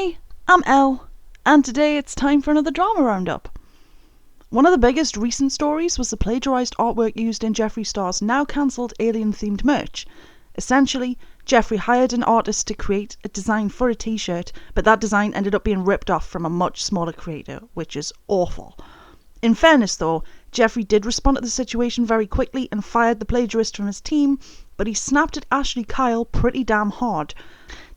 Hi, I'm Elle, and today it's time for another drama roundup. One of the biggest recent stories was the plagiarised artwork used in Jeffree Star's now cancelled alien-themed merch. Essentially, Jeffree hired an artist to create a design for a t-shirt, but that design ended up being ripped off from a much smaller creator, which is awful. In fairness though, Jeffree did respond to the situation very quickly and fired the plagiarist from his team, but he snapped at Ashley Kyle pretty damn hard.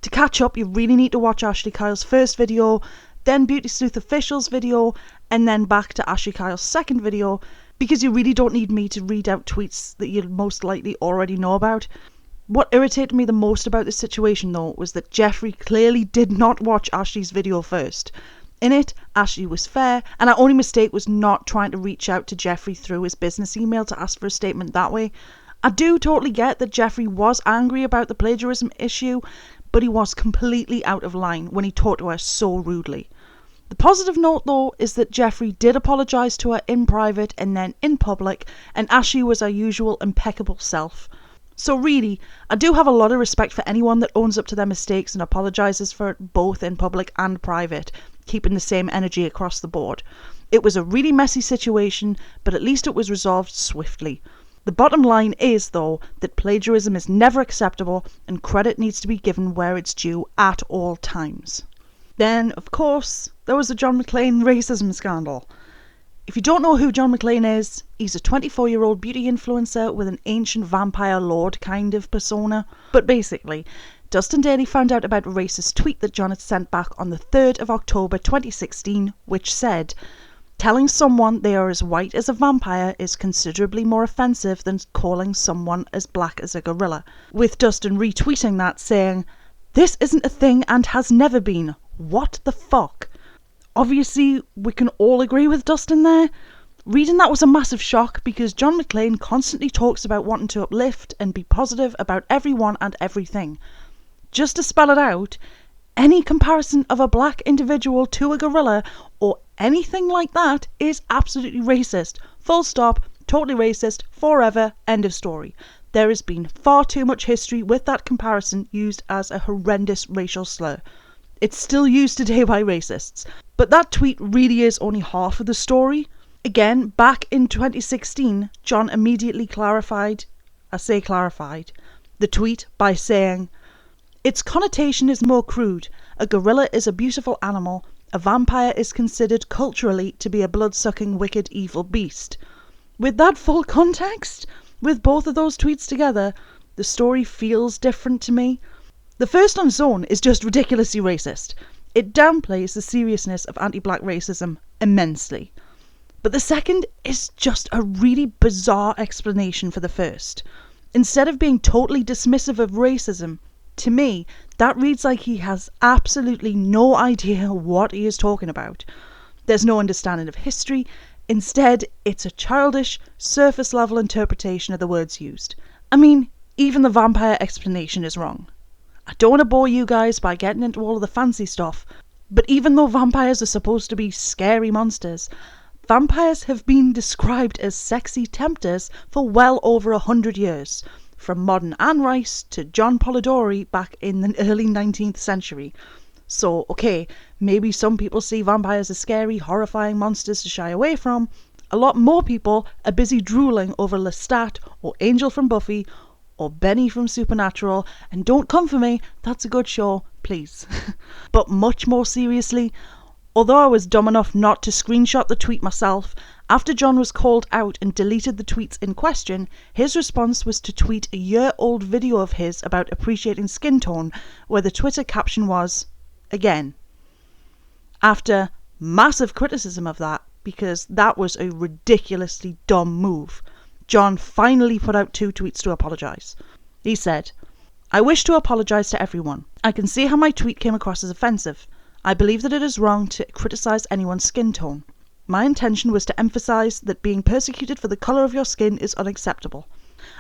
To catch up, you really need to watch Ashley Kyle's first video, then Beauty Sleuth Official's video, and then back to Ashley Kyle's second video, because you really don't need me to read out tweets that you'll most likely already know about. What irritated me the most about this situation though was that Jeffree clearly did not watch Ashley's video first. In it, Ashley was fair, and our only mistake was not trying to reach out to Jeffree through his business email to ask for a statement that way. I do totally get that Jeffree was angry about the plagiarism issue, but he was completely out of line when he talked to her so rudely. The positive note though is that Jeffree did apologise to her in private and then in public, and Ashley was her usual impeccable self. So really, I do have a lot of respect for anyone that owns up to their mistakes and apologises for it both in public and private, keeping the same energy across the board. It was a really messy situation, but at least it was resolved swiftly. The bottom line is, though, that plagiarism is never acceptable and credit needs to be given where it's due at all times. Then, of course, there was the John McClane racism scandal. If you don't know who John McClane is, he's a 24-year-old beauty influencer with an ancient vampire lord kind of persona. But basically, Dustin Daly found out about a racist tweet that John had sent back on the 3rd of October 2016, which said, "Telling someone they are as white as a vampire is considerably more offensive than calling someone as black as a gorilla," with Dustin retweeting that saying, "This isn't a thing and has never been. What the fuck?" Obviously, we can all agree with Dustin there. Reading that was a massive shock because John McClane constantly talks about wanting to uplift and be positive about everyone and everything. Just to spell it out, any comparison of a black individual to a gorilla or anything like that is absolutely racist. Full stop, totally racist, forever, end of story. There has been far too much history with that comparison used as a horrendous racial slur. It's still used today by racists. But that tweet really is only half of the story. Again, back in 2016, John immediately clarified the tweet by saying, "Its connotation is more crude. A gorilla is a beautiful animal. A vampire is considered culturally to be a blood-sucking, wicked, evil beast." With that full context, with both of those tweets together, the story feels different to me. The first on its own is just ridiculously racist. It downplays the seriousness of anti-black racism immensely. But the second is just a really bizarre explanation for the first. Instead of being totally dismissive of racism, to me, that reads like he has absolutely no idea what he is talking about. There's no understanding of history. Instead, it's a childish, surface-level interpretation of the words used. I mean, even the vampire explanation is wrong. I don't want to bore you guys by getting into all of the fancy stuff, but even though vampires are supposed to be scary monsters, vampires have been described as sexy tempters for well over 100 years. From modern Anne Rice to John Polidori back in the early 19th century. So, okay, maybe some people see vampires as scary, horrifying monsters to shy away from. A lot more people are busy drooling over Lestat or Angel from Buffy or Benny from Supernatural, and don't come for me, that's a good show, please. But much more seriously, although I was dumb enough not to screenshot the tweet myself, after John was called out and deleted the tweets in question, his response was to tweet a year-old video of his about appreciating skin tone, where the Twitter caption was, "Again." After massive criticism of that, because that was a ridiculously dumb move, John finally put out 2 tweets to apologise. He said, "I wish to apologise to everyone. I can see how my tweet came across as offensive. I believe that it is wrong to criticise anyone's skin tone. My intention was to emphasise that being persecuted for the colour of your skin is unacceptable.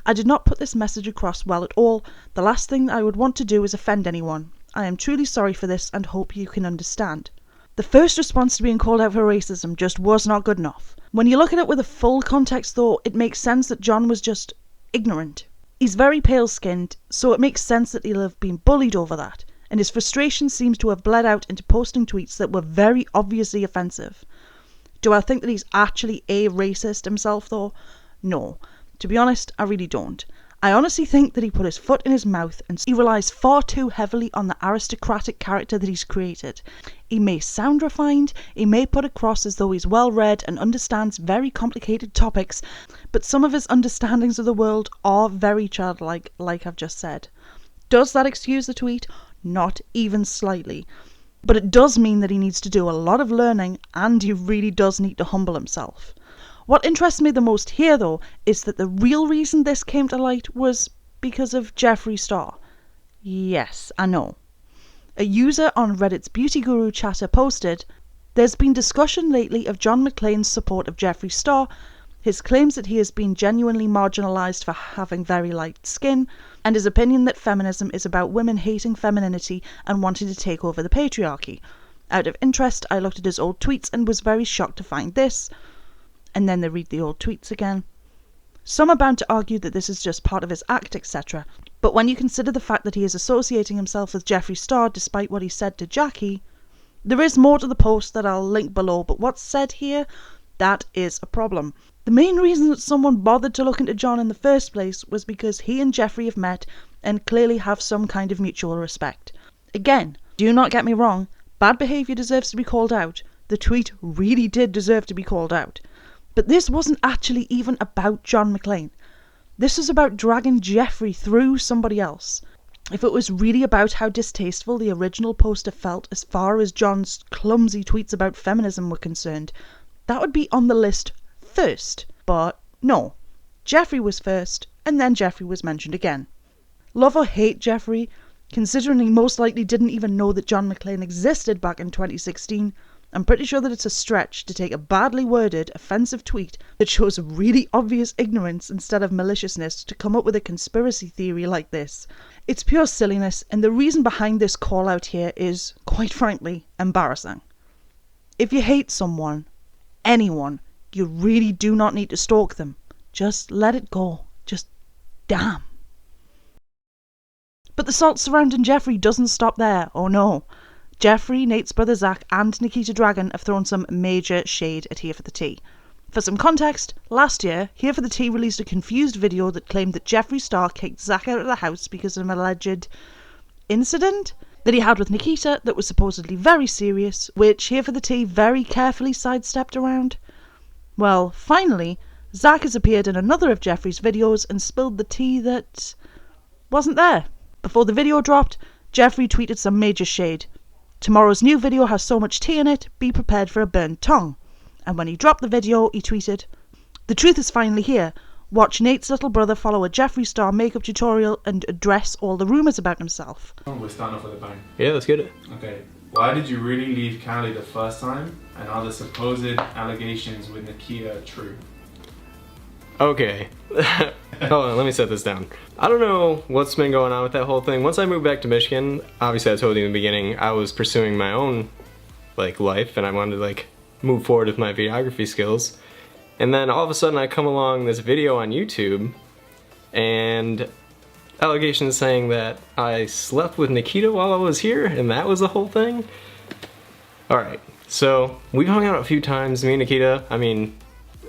I did not put this message across well at all. The last thing I would want to do is offend anyone. I am truly sorry for this and hope you can understand." The first response to being called out for racism just was not good enough. When you look at it with a full context though, it makes sense that John was just ignorant. He's very pale skinned, so it makes sense that he'll have been bullied over that. and his frustration seems to have bled out into posting tweets that were very obviously offensive. Do I think that he's actually a racist himself though? No. To be honest, I really don't. I honestly think that he put his foot in his mouth and he relies far too heavily on the aristocratic character that he's created. He may sound refined, he may put across as though he's well read and understands very complicated topics, but some of his understandings of the world are very childlike, like I've just said. Does that excuse the tweet? Not even slightly. But it does mean that he needs to do a lot of learning, and he really does need to humble himself. What interests me the most here, though, is that the real reason this came to light was because of Jeffree Star. Yes, I know. A user on Reddit's Beauty Guru chatter posted, "There's been discussion lately of John McClane's support of Jeffree Star, his claims that he has been genuinely marginalised for having very light skin, and his opinion that feminism is about women hating femininity and wanting to take over the patriarchy. Out of interest, I looked at his old tweets and was very shocked to find this." And then they read the old tweets again. Some are bound to argue that this is just part of his act, etc. But when you consider the fact that he is associating himself with Jeffree Star despite what he said to Jackie, there is more to the post that I'll link below, but what's said here, that is a problem. The main reason that someone bothered to look into John in the first place was because he and Jeffree have met and clearly have some kind of mutual respect. Again, do not get me wrong, bad behaviour deserves to be called out. The tweet really did deserve to be called out. But this wasn't actually even about John McClane. This was about dragging Jeffree through somebody else. If it was really about how distasteful the original poster felt as far as John's clumsy tweets about feminism were concerned, that would be on the list first. But no, Jeffree was first, and then Jeffree was mentioned again. Love or hate Jeffree, considering he most likely didn't even know that John McClane existed back in 2016, I'm pretty sure that it's a stretch to take a badly worded, offensive tweet that shows really obvious ignorance instead of maliciousness to come up with a conspiracy theory like this. It's pure silliness, and the reason behind this call out here is, quite frankly, embarrassing. If you hate someone, anyone, you really do not need to stalk them. Just let it go. Just damn. But the salt surrounding Jeffree doesn't stop there, oh no. Jeffree, Nate's brother Zach, and Nikita Dragon have thrown some major shade at Here for the Tea. For some context, last year, Here for the Tea released a confused video that claimed that Jeffree Star kicked Zach out of the house because of an alleged incident that he had with Nikita that was supposedly very serious, which Here for the Tea very carefully sidestepped around. Well, finally, Zach has appeared in another of Jeffree's videos and spilled the tea that wasn't there. Before the video dropped, Jeffree tweeted some major shade. "Tomorrow's new video has so much tea in it, be prepared for a burnt tongue." And when he dropped the video, he tweeted, "The truth is finally here. Watch Nate's little brother follow a Jeffree Star makeup tutorial and address all the rumours about himself." We're starting off with a bang. Yeah, let's get it. Okay. Why did you really leave Cali the first time? And are the supposed allegations with Nikita true? Okay. Hold on, let me set this down. I don't know what's been going on with that whole thing. Once I moved back to Michigan, obviously I told you in the beginning, I was pursuing my own life and I wanted to move forward with my videography skills. And then all of a sudden I come along this video on YouTube and allegations saying that I slept with Nikita while I was here and that was the whole thing. Alright, so we've hung out a few times, me and Nikita. I mean,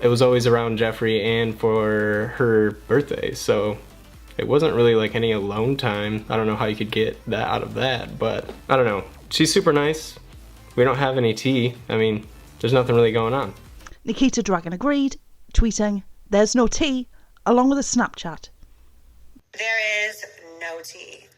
it was always around Jeffree and for her birthday, so it wasn't really any alone time. I don't know how you could get that out of that, but I don't know. She's super nice. We don't have any tea. I mean, there's nothing really going on. Nikita Dragon agreed, tweeting, "There's no tea," along with a Snapchat. There is no tea.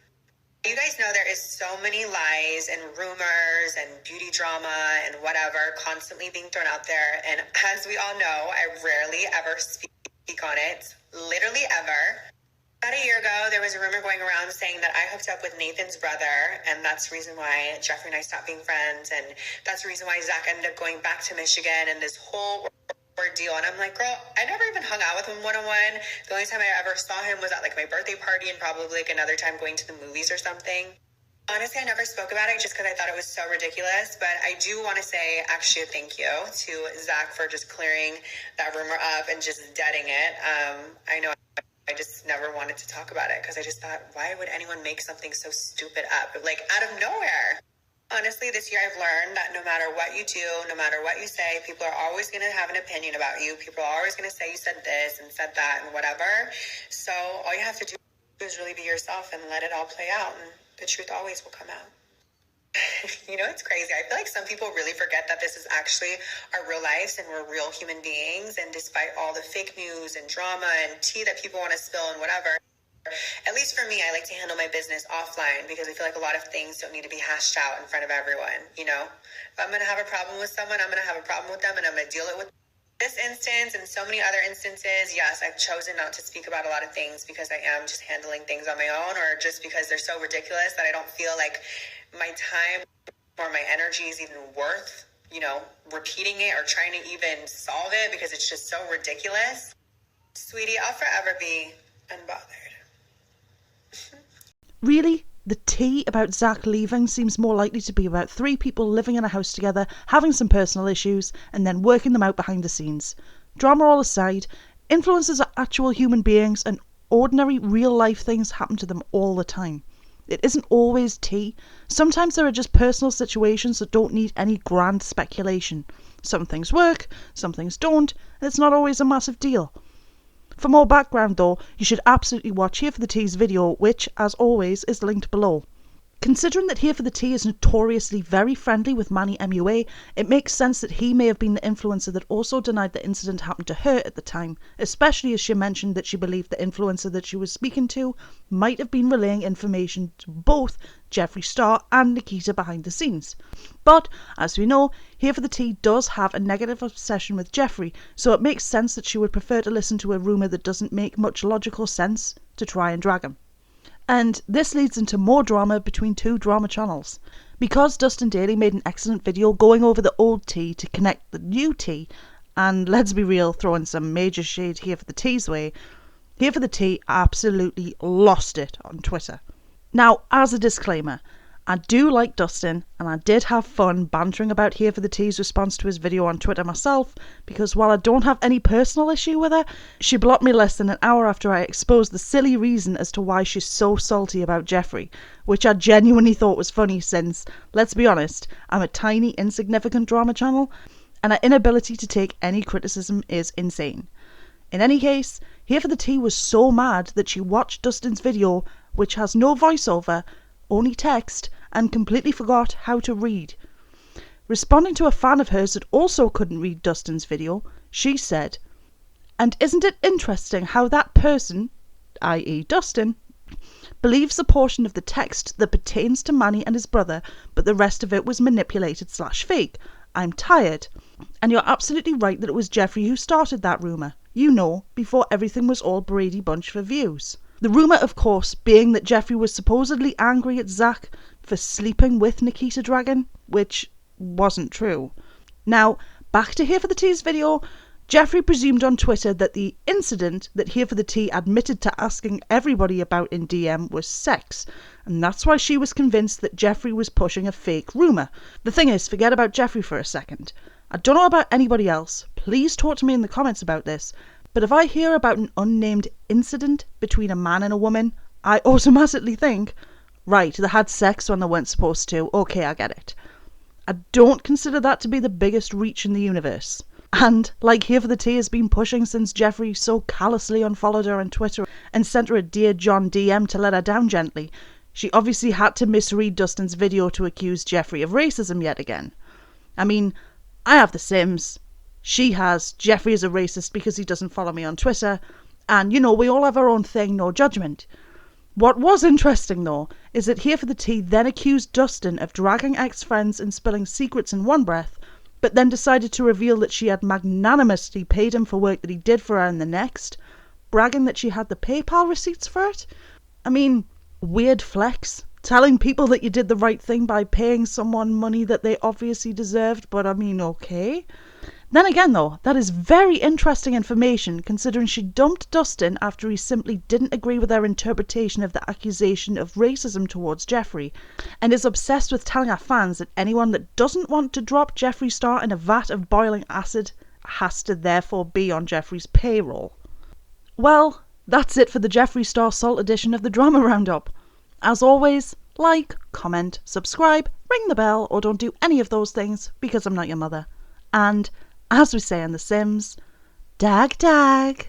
You guys know there is so many lies and rumors and beauty drama and whatever constantly being thrown out there. And as we all know, I rarely ever speak on it. Literally ever. About a year ago, there was a rumor going around saying that I hooked up with Nathan's brother, and that's the reason why Jeffree and I stopped being friends, and that's the reason why Zach ended up going back to Michigan, and this whole ordeal. And I'm like, girl, I never even hung out with him one-on-one. The only time I ever saw him was at my birthday party and probably another time going to the movies or something. Honestly, I never spoke about it just because I thought it was so ridiculous, but I do want to say actually a thank you to Zach for just clearing that rumor up and just deading it. I know I just never wanted to talk about it because I just thought, why would anyone make something so stupid up, like out of nowhere? Honestly, this year I've learned that no matter what you do, no matter what you say, people are always going to have an opinion about you. People are always going to say you said this and said that and whatever. So all you have to do is really be yourself and let it all play out, and the truth always will come out. You know, it's crazy. I feel like some people really forget that this is actually our real lives and we're real human beings. And despite all the fake news and drama and tea that people want to spill and whatever, at least for me, I like to handle my business offline because I feel like a lot of things don't need to be hashed out in front of everyone. You know, if I'm going to have a problem with someone, I'm going to have a problem with them and I'm going to deal it with this instance and so many other instances. Yes, I've chosen not to speak about a lot of things because I am just handling things on my own, or just because they're so ridiculous that I don't feel like my time or my energy is even worth, you know, repeating it or trying to even solve it because it's just so ridiculous. Sweetie, I'll forever be unbothered. Really? The tea about Zach leaving seems more likely to be about 3 people living in a house together, having some personal issues, and then working them out behind the scenes. Drama all aside, influencers are actual human beings and ordinary real-life things happen to them all the time. It isn't always tea. Sometimes there are just personal situations that don't need any grand speculation. Some things work, some things don't, and it's not always a massive deal. For more background though, you should absolutely watch Here for the Tea's video, which, as always, is linked below. Considering that Here for the Tea is notoriously very friendly with Manny MUA, it makes sense that he may have been the influencer that also denied the incident happened to her at the time, especially as she mentioned that she believed the influencer that she was speaking to might have been relaying information to both Jeffree Star and Nikita behind the scenes. But, as we know, Here for the Tea does have a negative obsession with Jeffree, so it makes sense that she would prefer to listen to a rumour that doesn't make much logical sense to try and drag him. And this leads into more drama between 2 drama channels. Because Dustin Daly made an excellent video going over the old tea to connect the new tea, and let's be real, throwing some major shade Here for the Tea's way, Here for the Tea absolutely lost it on Twitter. Now, as a disclaimer, I do like Dustin, and I did have fun bantering about Here for the Tea's response to his video on Twitter myself, because while I don't have any personal issue with her, she blocked me less than an hour after I exposed the silly reason as to why she's so salty about Jeffree, which I genuinely thought was funny since, let's be honest, I'm a tiny insignificant drama channel, and our inability to take any criticism is insane. In any case, Here for the Tea was so mad that she watched Dustin's video, which has no voiceover, only text, and completely forgot how to read. Responding to a fan of hers that also couldn't read Dustin's video, she said, "And isn't it interesting how that person, i.e. Dustin, believes the portion of the text that pertains to Manny and his brother, but the rest of it was manipulated / fake. I'm tired. And you're absolutely right that it was Jeffree who started that rumour. You know, before everything was all Brady Bunch for views." The rumour, of course, being that Jeffree was supposedly angry at Zach for sleeping with Nikita Dragon, which wasn't true. Now, back to Here for the Tea's video. Jeffree presumed on Twitter that the incident that Here for the Tea admitted to asking everybody about in DM was sex, and that's why she was convinced that Jeffree was pushing a fake rumour. The thing is, forget about Jeffree for a second. I don't know about anybody else, please talk to me in the comments about this, but if I hear about an unnamed incident between a man and a woman, I automatically think, right, they had sex when they weren't supposed to, okay, I get it. I don't consider that to be the biggest reach in the universe. And, like Here for the Tea has been pushing since Jeffree so callously unfollowed her on Twitter and sent her a Dear John DM to let her down gently, she obviously had to misread Dustin's video to accuse Jeffree of racism yet again. I mean, I have The Sims. She has. Jeffree is a racist because he doesn't follow me on Twitter. And, you know, we all have our own thing, no judgment. What was interesting, though, is that Here for the Tea then accused Dustin of dragging ex-friends and spilling secrets in one breath, but then decided to reveal that she had magnanimously paid him for work that he did for her in the next, bragging that she had the PayPal receipts for it. I mean, weird flex. Telling people that you did the right thing by paying someone money that they obviously deserved, but I mean, okay. Then again though, that is very interesting information considering she dumped Dustin after he simply didn't agree with her interpretation of the accusation of racism towards Jeffree, and is obsessed with telling her fans that anyone that doesn't want to drop Jeffree Star in a vat of boiling acid has to therefore be on Jeffree's payroll. Well, That's it for the Jeffree Star Salt edition of the Drama Roundup. As always, like, comment, subscribe, ring the bell, or don't do any of those things because I'm not your mother. And, as we say in The Sims, dag dag.